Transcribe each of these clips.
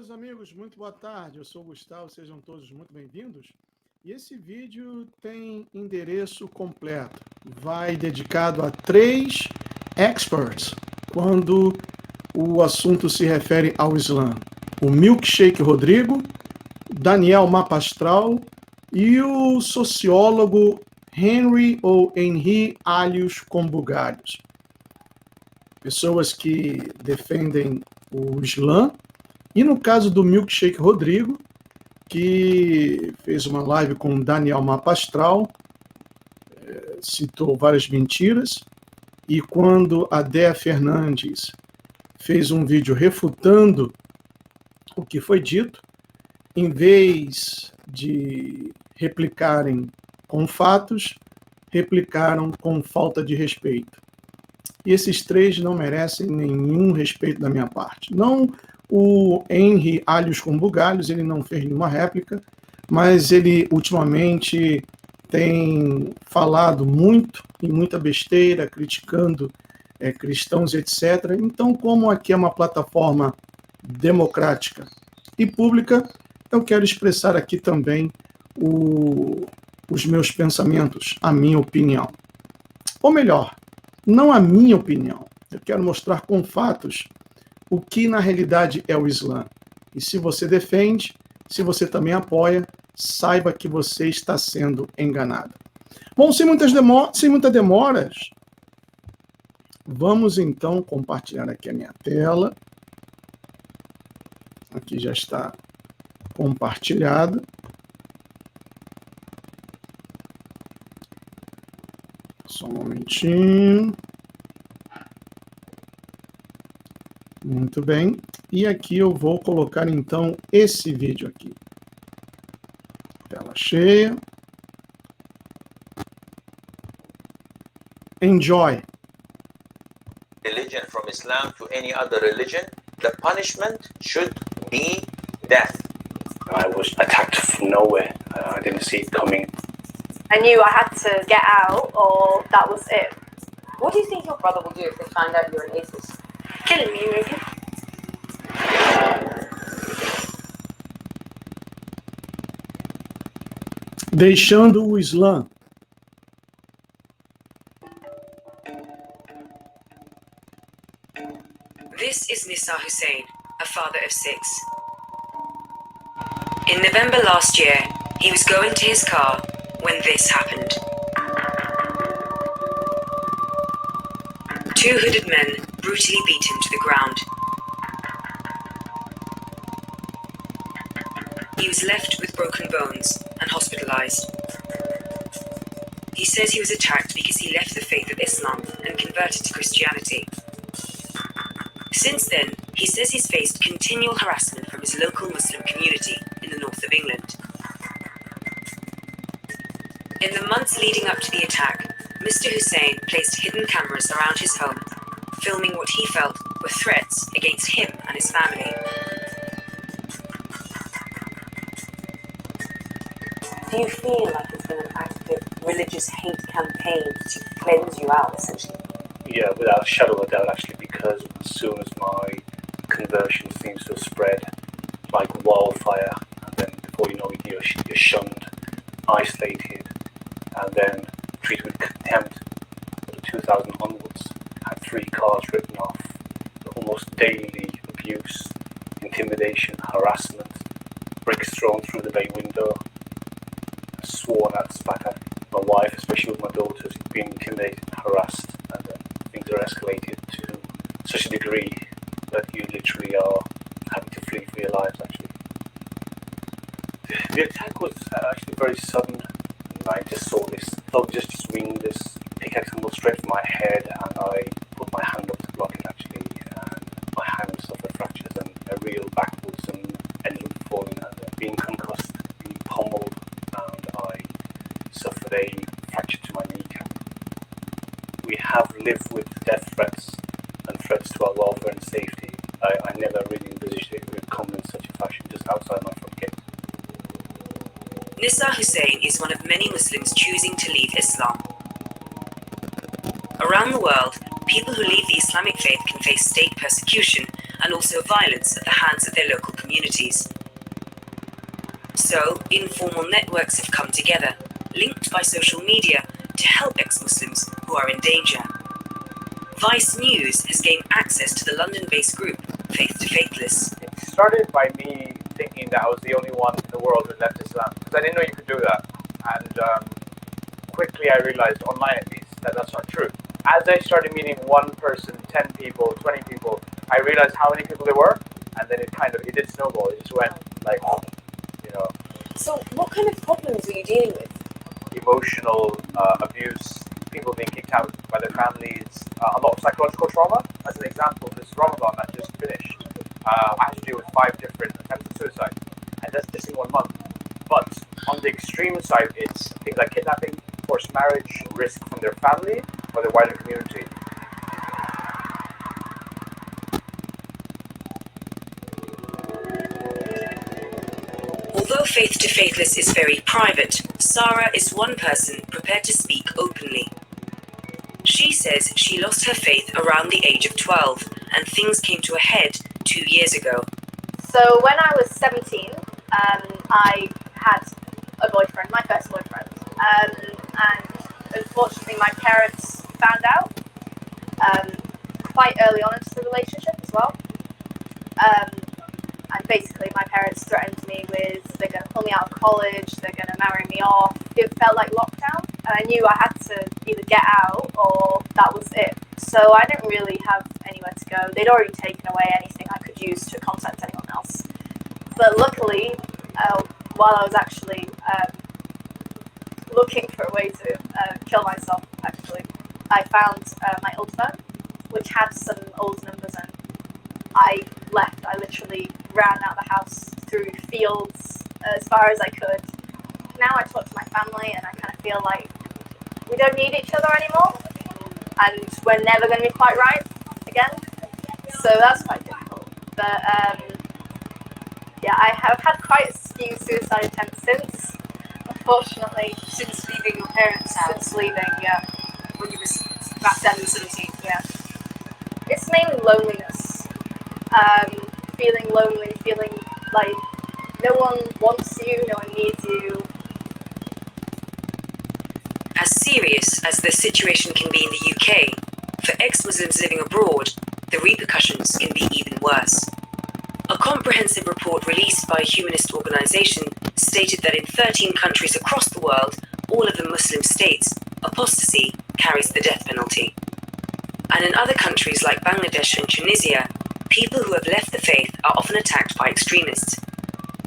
meus amigos, muito boa tarde. Eu sou o Gustavo, sejam todos muito bem-vindos. E esse vídeo tem endereço completo. Vai dedicado a 3 experts quando o assunto se refere ao Islã. O Sheik Rodrigo, Daniel Mapa Astral e o sociólogo Henry Alhos com Bugalhos. Pessoas que defendem o Islã. E no caso do Sheik Rodrigo, que fez uma live com o Daniel Mapa Astral, citou várias mentiras, e quando a Déa Fernandes fez um vídeo refutando o que foi dito, em vez de replicarem com fatos, replicaram com falta de respeito. E esses 3 não merecem nenhum respeito da minha parte. Não o Henry Alhos com Bugalhos, ele não fez nenhuma réplica, mas ele ultimamente tem falado muito e muita besteira, criticando cristãos, etc. Então, como aqui é uma plataforma democrática e pública, eu quero expressar aqui também os meus pensamentos, a minha opinião. Ou melhor, não a minha opinião, eu quero mostrar com fatos o que na realidade é o Islã. E se você defende, se você também apoia, saiba que você está sendo enganado. Bom, sem muitas demoras, vamos então compartilhar aqui a minha tela. Aqui já está compartilhado. Só um momentinho. Muito bem. E aqui eu vou colocar então esse vídeo aqui. Tela cheia. Enjoy. Religion from Islam to any other religion, the punishment should be death. I was attacked from nowhere. I didn't see it coming. I knew I had to get out, or that was it. What do you think your brother will do if they find out you're an atheist? Kill me, maybe. Deixando o Islã. This is Nisa Hussein, a father of 6. In November last year, he was going to his car when this happened. 2 hooded men brutally beat him to the ground. He was left with broken bones and hospitalized. He says he was attacked because he left the faith of Islam and converted to Christianity. Since then, he says he's faced continual harassment from his local Muslim community in the north of England. In the months leading up to the attack, Mr. Hussein placed hidden cameras around his home, filming what he felt were threats against him and his family. Do you feel like it's been an active religious hate campaign to cleanse you out, essentially? Yeah, without a shadow of a doubt, actually, because as soon as my conversion seems to have spread like wildfire, and then before you know it, you're shunned, isolated, and then treated with contempt. From 2000 onwards, had 3 cars written off, almost daily abuse, intimidation, harassment, bricks thrown through the bay window, sworn at, spat at my wife, especially with my daughters, being intimidated, harassed, and things are escalated to such a degree that you literally are having to flee for your lives, actually. The attack was actually very sudden, and I just saw this, thought just swing this pickaxe and go straight for my head, and I put my hand up to block it, actually, and my hand suffered fractures and I reeled backwards and ended up falling and being concussed, being pummeled, and I suffered a fracture to my kneecap. We have lived with death threats and threats to our welfare and safety. I never really envisaged it would come in such a fashion just outside my front gate. Nisa Hussein is one of many Muslims choosing to leave Islam. Around the world, people who leave the Islamic faith can face state persecution and also violence at the hands of their local communities. So, informal networks have come together, linked by social media, to help ex-Muslims who are in danger. Vice News has gained access to the London-based group Faith to Faithless. It started by me thinking that I was the only one in the world who left Islam, because I didn't know you could do that. And quickly I realized, online at least, that that's not true. As I started meeting one person, 10 people, 20 people, I realized how many people there were, and then it did snowball. It just went like, you know. So what kind of problems were you dealing with? Emotional abuse, people being kicked out by their families, a lot of psychological trauma. As an example, this Ramadan that just finished, I had to deal with 5 different attempts at suicide, and that's just in 1 month. But on the extreme side, it's things like kidnapping, forced marriage, risk from their family or their wider community. Although Faith to Faithless is very private, Sarah is one person prepared to speak openly. She says she lost her faith around the age of 12, and things came to a head 2 years ago. So when I was 17, I had a boyfriend, my first boyfriend, and unfortunately my parents found out quite early on into the relationship as well. And basically my parents threatened me with, they're going to pull me out of college, they're going to marry me off. It felt like lockdown, and I knew I had to either get out or that was it. So I didn't really have anywhere to go. They'd already taken away anything I could use to contact anyone else. But luckily, while I was actually looking for a way to kill myself, actually, I found my old phone, which had some old numbers, and I left. I literally ran out of the house through fields as far as I could. Now I talk to my family, and I kind of feel like we don't need each other anymore, and we're never going to be quite right again. So that's quite difficult. But yeah, I have had quite a few suicide attempts since, unfortunately. Since leaving your parents' house? Since leaving, yeah. When you were back 17? Yeah. It's mainly loneliness. Feeling lonely, feeling like no one wants you, no one needs you. As serious as the situation can be in the UK, for ex-Muslims living abroad, the repercussions can be even worse. A comprehensive report released by a humanist organisation stated that in 13 countries across the world, all of the Muslim states, apostasy carries the death penalty. And in other countries like Bangladesh and Tunisia, people who have left the faith are often attacked by extremists.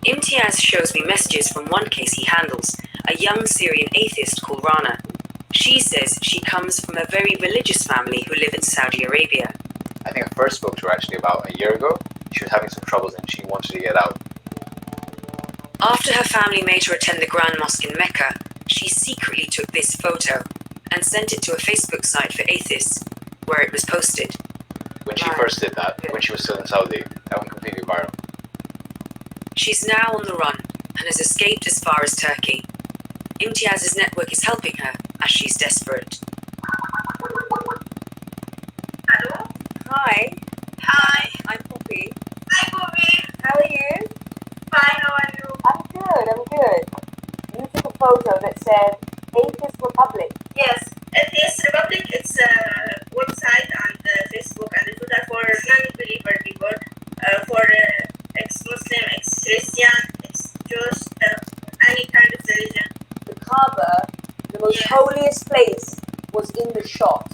Imtiaz shows me messages from one case he handles, a young Syrian atheist called Rana. She says she comes from a very religious family who live in Saudi Arabia. I think I first spoke to her actually about a year ago. She was having some troubles and she wanted to get out. After her family made her attend the Grand Mosque in Mecca, she secretly took this photo and sent it to a Facebook site for atheists, where it was posted. When she first did that, when she was still in Saudi, that went completely viral. She's now on the run and has escaped as far as Turkey. Imtiaz's network is helping her as she's desperate. Hello? Hi. Hi. I'm Poppy. Hi, Bobby. How are you? Fine, how are you? I'm good. You took a photo that said Atheist Republic. Yes, Atheist Republic, it's a website and Facebook and Twitter for non-believer people, for ex-Muslim, ex-Christian, ex-Jewish, any kind of religion. The Kaaba, the most holiest place, was in the shot.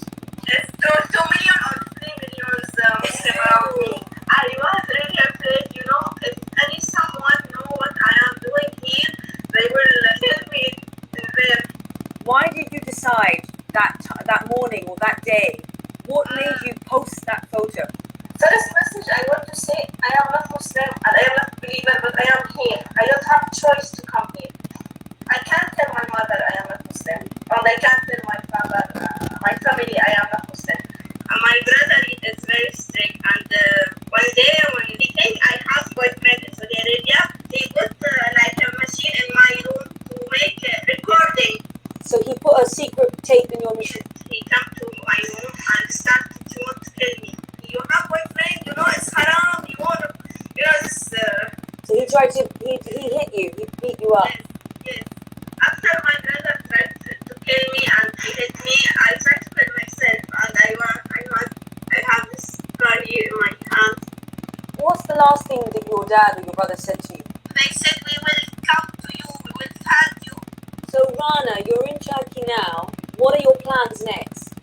Yes, 2 million or 3 million Muslim around me. I was really afraid, you know, if any someone know what I am doing here, they will kill me there. Why did you decide that morning or that day? What made you post that photo? First message I want to say, I am not Muslim and I am not believer, but I am here. I don't have choice to come here. I can't tell my mother I am not Muslim, and I can't tell my father, my family I am not Muslim. My brother is very strict, and one day when he think I have boyfriend in Saudi Arabia, he put like a machine in my room to make recording. So he put a secret tape in your machine. He come to my room and started to want to kill me. You have boyfriend, you know it's haram. tried to, he hit you, he beat you up. Yes. After my brother tried to kill me and he hit me, I tried to kill myself, and I have this scar here in my hand. What's the last thing that your dad or your brother said to you? They said we will come to you, we will find you. So Rana, you're in Turkey now. What are your plans next?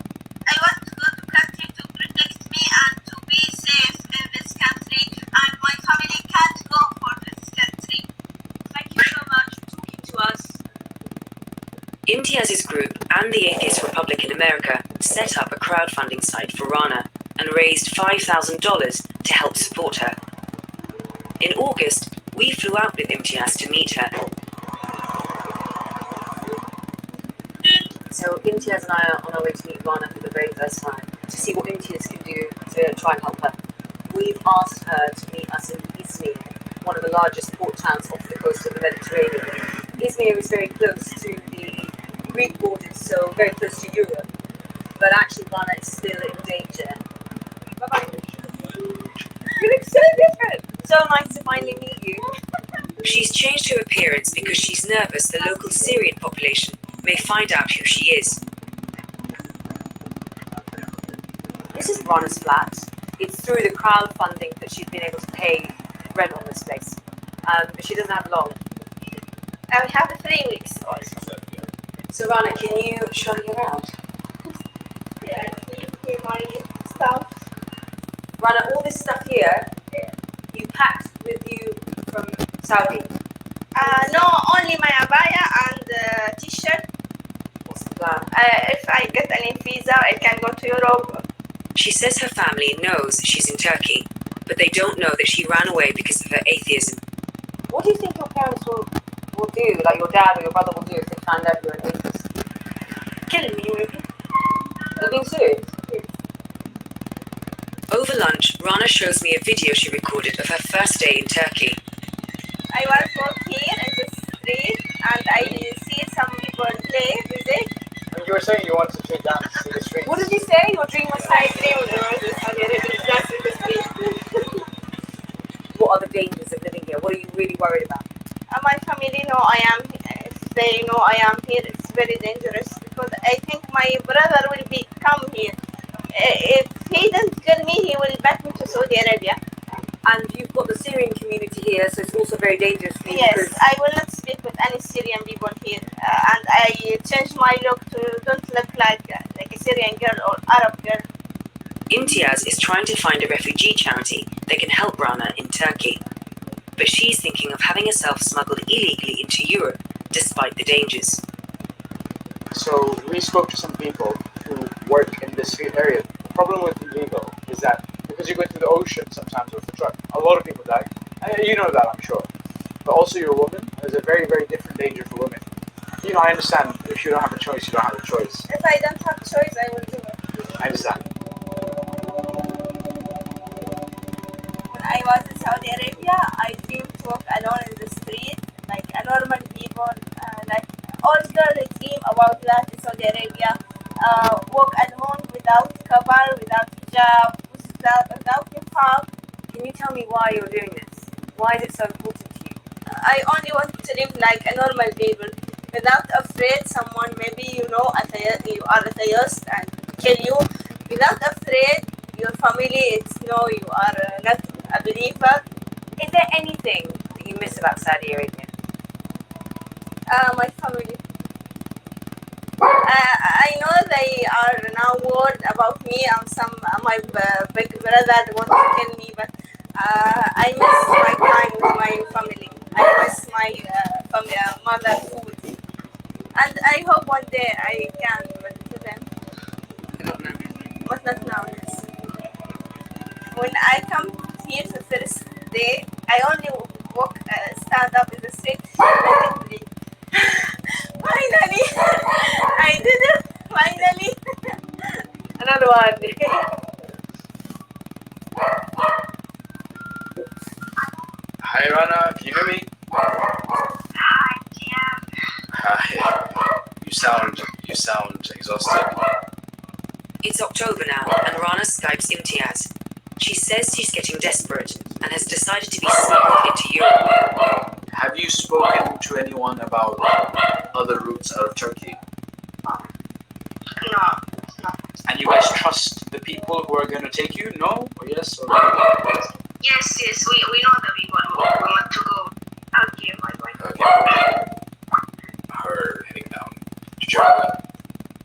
I want to go to country to protect me and to be safe in this country, and my family can't go for this country. Thank you so much for talking to us. Imtiaz's group and the Atheist Republic in America set up a crowdfunding site for Rana and raised $5,000 to help support her. In August, we flew out with Imtiaz to meet her. So Imtiaz and I are on our way to meet Rana for the very first time to see what Imtiaz can do to try and help her. We've asked her to meet us in Izmir, one of the largest port towns off the coast of the Mediterranean. Izmir is very close to the Greek borders, so very close to Europe. But actually Rana is still in danger. Bye-bye. You look so different. So nice to finally meet you. She's changed her appearance because she's nervous the local Syrian population may find out who she is. This is Rana's flat. It's through the crowdfunding that she's been able to pay rent on this place. But she doesn't have long. I have 3 weeks. So Rana, can you show me around? Yeah, see my stuff. Rana, all this stuff here, you packed with you from Saudi. No, only my abaya and t-shirt. What's the plan? If I get any visa, I can go to Europe. She says her family knows she's in Turkey, but they don't know that she ran away because of her atheism. What do you think your parents will do, like your dad or your brother will do if they find out you're an atheist? Kill me, maybe. You're being serious? Over lunch, Rana shows me a video she recorded of her first day in Turkey. I was walking here in the street and I see some people play music. And you were saying you wanted to dance in the streets. What did you say? Your dream was I dreamed there was this dance in the street. What are the dangers of living here? What are you really worried about? My family know I am. If they know I am here, it's very dangerous because I think my brother will come here. If he doesn't kill me, he will back me to Saudi Arabia. And you've got the Syrian community here, so it's also very dangerous for you. Yes, I will not speak with any Syrian people here, and I changed my look to don't look like a Syrian girl or Arab girl. Imtiaz is trying to find a refugee charity that can help Rana in Turkey. But she's thinking of having herself smuggled illegally into Europe, despite the dangers. So we spoke to some people who work in this area. The problem with illegal is that because you go through the ocean sometimes with the truck, a lot of people die. You know that, I'm sure. But also you're a woman. There's a very, very different danger for women. You know, I understand if you don't have a choice, you don't have a choice. If I don't have choice, I will do it. I understand. When I was in Saudi Arabia, I dreamed to walk alone in the street, like a normal people, like all girls dream about that in Saudi Arabia. Walk alone without cover, without hijab, without hijab. Can you tell me why you're doing this? Why is it so important to you? I only want to live like a normal people, without afraid someone maybe you are a theist and kill you. Without afraid your family you are not a believer. Is there anything that you miss about Saudi Arabia? My family. I know they are now worried about me and my big brother want to kill me, but I miss my time with my family. I miss my mother food, and I hope one day I can visit them. But not now. Yes. When I come here the first day, I only stand up in the street. Finally, I did it. Finally, Another one. Hi Rana, can you hear me? Hi, Hi. You sound exhausted. It's October now, and Rana Skypes Imtiaz. She says she's getting desperate. and has decided to be smuggled into Europe. Have you spoken to anyone about other routes out of Turkey? No, no. And you guys trust the people who are going to take you? No? Or yes? Or no? Yes, we know the people who want to go. Okay, my wife. Okay. Her heading down to Germany.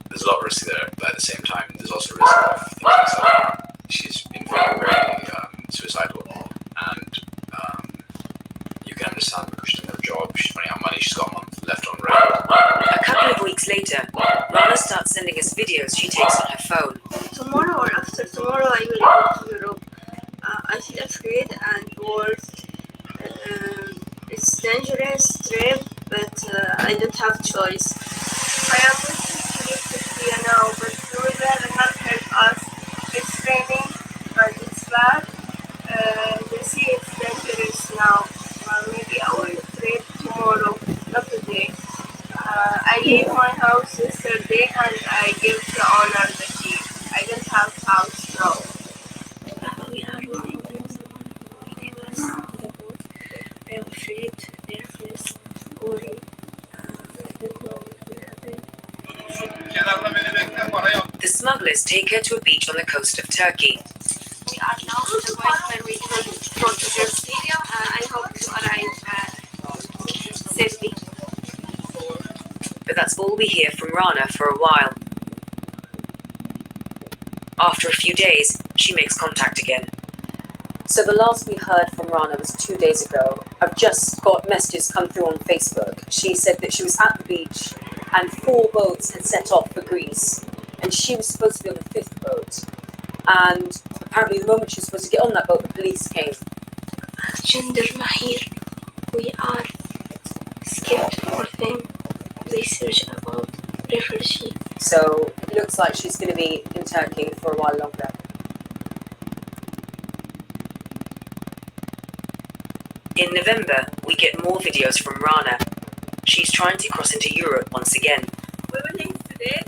There's a lot of risk there, but at the same time, there's also risk of things like that. She's been feeling very suicidal, and you can understand because she doesn't have a job, she's running out of money, she's got a month left on rent. A couple of weeks later, Rana starts sending us videos she takes on her phone. Tomorrow or after tomorrow, I will go to Europe. I feel afraid and worried. It's dangerous trip, but I don't have choice. I am wishing to leave Turkey now, but the weather will not help us. It's raining, but it's bad. The sea is dangerous now. Maybe I will trip tomorrow, not today. I leave my house yesterday and I give the owner the key. I don't have house now. We are waiting I am afraid, nervous, worried. The smugglers take her to a beach on the coast of Turkey. We are now on the way where we can go to Jersey. I hope to arrive safely. But that's all we hear from Rana for a while. After a few days, she makes contact again. So the last we heard from Rana was 2 days ago. I've just got messages come through on Facebook. She said that she was at the beach and 4 boats had set off for Greece. And she was supposed to be on the 5th boat. And apparently the moment she was supposed to get on that boat, the police came. Gender Mahir, we are scared for them. They search about refugee. So it looks like she's going to be in Turkey for a while longer. In November, we get more videos from Rana. She's trying to cross into Europe once again. We will leave today,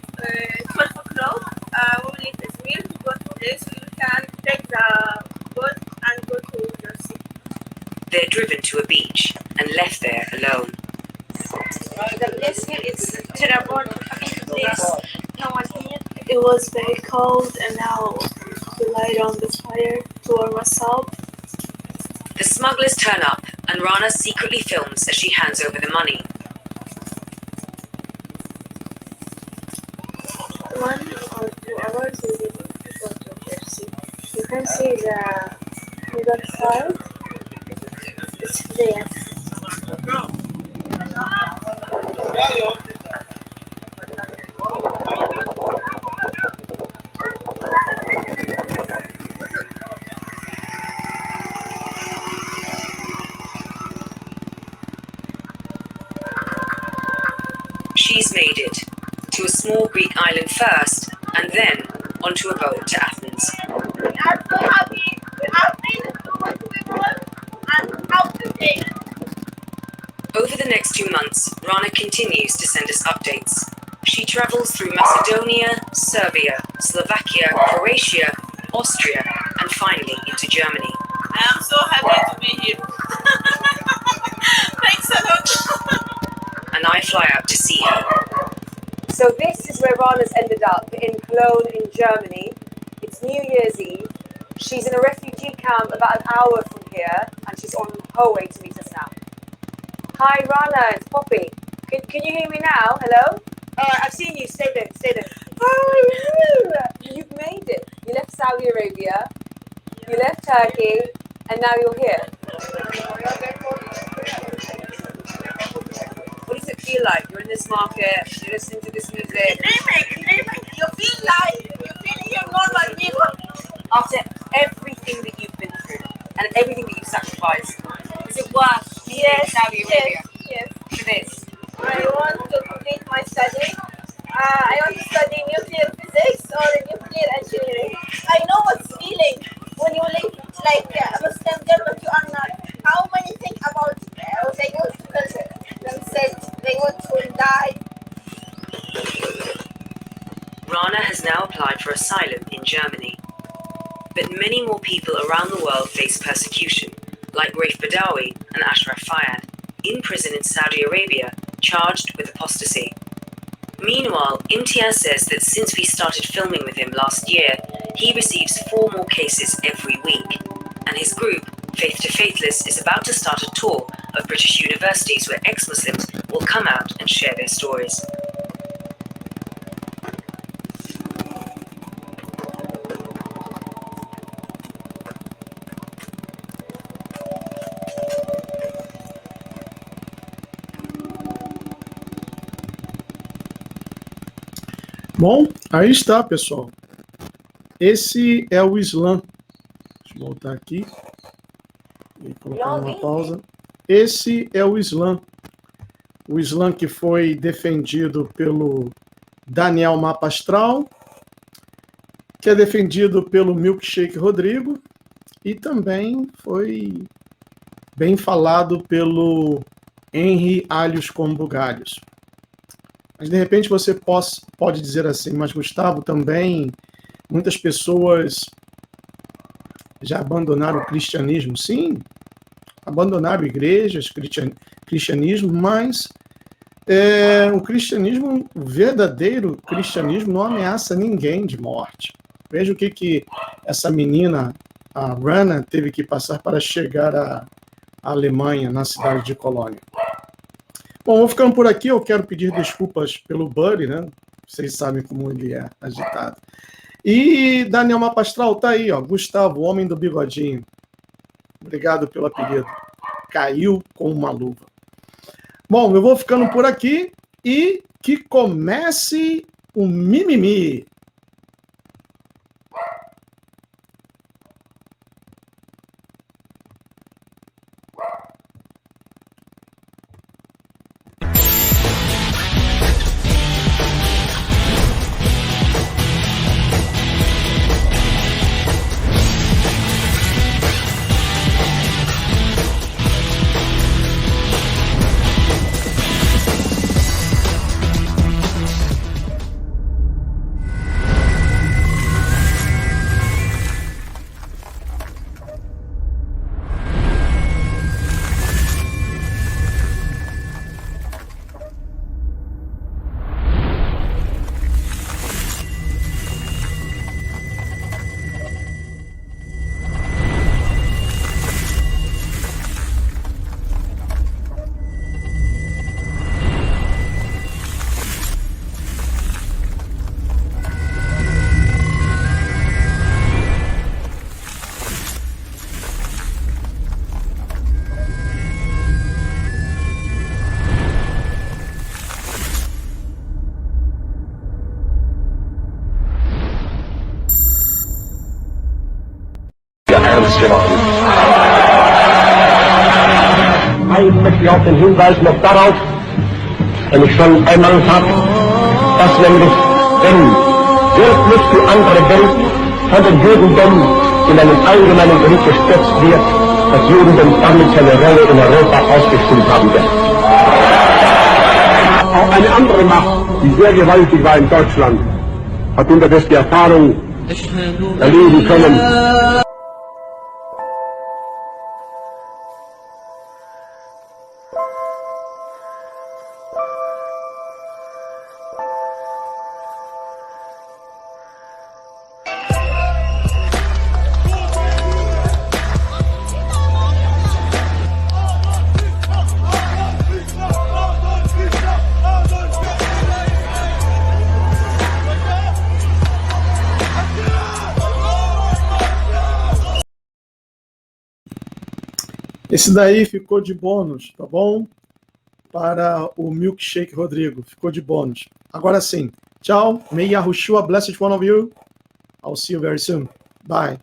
12 o'clock. We will leave Izmir to go to this. We can take the boat and go to Jersey. They're driven to a beach and left there alone. The place here is terrible. Place, no one here. It was very cold, and now we lie on the fire to warm us up. The smugglers turn up and Rana secretly films as she hands over the money. 1 or 2 hours we will go to Jersey. You can see the other side. It's there. She's made it to a small Greek island first and then onto a boat to Athens. We are so happy. We have been so much people and how to take. Over the next 2 months, Rana continues to send us updates. She travels through Macedonia, Serbia, Slovakia, Croatia, Austria, and finally into Germany. I am so happy to be here. Thanks a lot. And I fly out to see her. So this is where Rana's ended up, in Cologne in Germany. It's New Year's Eve. She's in a refugee camp about an hour from here, and she's on her way to meet us now. Hi Rana, it's Poppy. Can you hear me now? Hello? I've seen you. Stay there, stay there. Oh, you've made it. You left Saudi Arabia, you left Turkey, and now you're here. What does it feel like? You're in this market, you're listening to this music. Dreaming. You feel you're normal people. After everything that you've been through, and everything that you've sacrificed, is it worth Yes, Saudi Arabia yes. for this? I want to complete my study. I want to study nuclear physics or nuclear engineering. I know what's feeling when you live like a Muslim girl, but you are not. How many think about they want to kill themselves, they want to die. Rana has now applied for asylum in Germany. But many more people around the world face persecution. like Raif Badawi and Ashraf Fayyad, in prison in Saudi Arabia, charged with apostasy. Meanwhile, Imtiaz says that since we started filming with him last year, he receives 4 more cases every week, and his group, Faith to Faithless, is about to start a tour of British universities where ex-Muslims will come out and share their stories. Bom, aí está, pessoal. Esse é o Islã. Deixa eu voltar aqui e colocar uma pausa. Esse é o Islã. O Islã que foi defendido pelo Daniel Mapa Astral, que é defendido pelo Milkshake Rodrigo e também foi bem falado pelo Alhos com Bugalhos. Mas, de repente, você pode dizer assim, mas, Gustavo, também muitas pessoas já abandonaram o cristianismo. Sim, abandonaram igrejas, cristianismo, mas o cristianismo, o verdadeiro cristianismo, não ameaça ninguém de morte. Veja o que essa menina, a Rana, teve que passar para chegar à Alemanha, na cidade de Colônia. Bom, vou ficando por aqui. Eu quero pedir desculpas pelo Buddy, né? Vocês sabem como ele é agitado. E Daniel Mapa Astral tá aí, ó. Gustavo, o homem do bigodinho. Obrigado pelo apelido. Caiu com uma luva. Bom, eu vou ficando por aqui e que comece o mimimi. Ich möchte auf den Hinweis noch darauf, den ich schon einmal habe, dass nämlich, wenn wirklich die andere Welt von dem Judentum in einen allgemeinen Krieg gestürzt wird, das Judentum damit seine Rolle in Europa ausgespielt haben wird. Auch eine andere Macht, die sehr gewaltig war in Deutschland, hat unterdessen die Erfahrung erleben können. Esse daí ficou de bônus, tá bom? Para o Milkshake Rodrigo. Ficou de bônus. Agora sim. Tchau. May Yahushua bless each one of you. I'll see you very soon. Bye.